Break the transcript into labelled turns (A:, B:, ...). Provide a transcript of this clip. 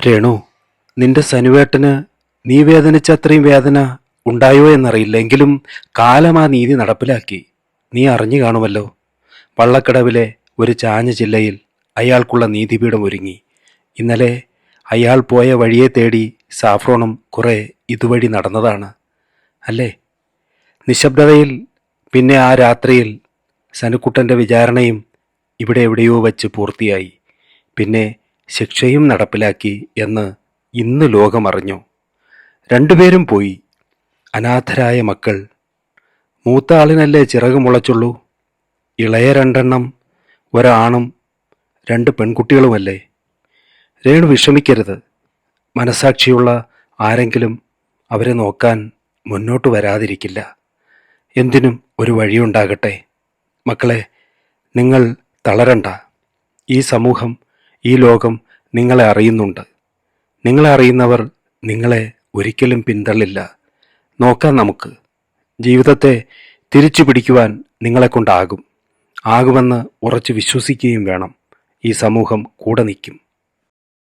A: രേണു, നിന്റെ സനുവേട്ടന് നീ വേദനിച്ച അത്രയും വേദന ഉണ്ടായോ എന്നറിയില്ല. എങ്കിലും കാലം ആ നീതി നടപ്പിലാക്കി. നീ അറിഞ്ഞു കാണുമല്ലോ. വള്ളക്കടവിലെ ഒരു ചാഞ്ഞ ചില്ലയിൽ അയാൾക്കുള്ള നീതിപീഠം ഒരുങ്ങി. ഇന്നലെ അയാൾ പോയ വഴിയെ തേടി സാഫ്രോണും കുറെ ഇതുവഴി നടന്നതാണ് അല്ലേ? നിശബ്ദതയിൽ പിന്നെ ആ രാത്രിയിൽ സനുക്കുട്ടൻ്റെ വിചാരണയും ഇവിടെ എവിടെയോ വച്ച് പൂർത്തിയായി. പിന്നെ ശിക്ഷയും നടപ്പിലാക്കി എന്ന് ഇന്ന് ലോകമറിഞ്ഞു. രണ്ടുപേരും പോയി. അനാഥരായ മക്കൾ. മൂത്ത ആളിനല്ലേ ചിറക് മുളച്ചുള്ളൂ. ഇളയ രണ്ടെണ്ണം, ഒരാണും 2 പെൺകുട്ടികളുമല്ലേ. രേണു വിഷമിക്കരുത്. മനസാക്ഷിയുള്ള ആരെങ്കിലും അവരെ നോക്കാൻ മുന്നോട്ട് വരാതിരിക്കില്ല. എന്തിനും ഒരു വഴിയുണ്ടാകട്ടെ. മക്കളെ, നിങ്ങൾ തളരണ്ട. ഈ സമൂഹം, ഈ ലോകം നിങ്ങളെ അറിയുന്നുണ്ട്. നിങ്ങളെ അറിയുന്നവർ നിങ്ങളെ ഒരിക്കലും പിന്തള്ളില്ല. നോക്കാം നമുക്ക്. ജീവിതത്തെ തിരിച്ചു പിടിക്കുവാൻ നിങ്ങളെക്കൊണ്ടാകും. ആകുമെന്ന് ഉറച്ചു വിശ്വസിക്കുകയും വേണം. ഈ സമൂഹം കൂടെ നിൽക്കും.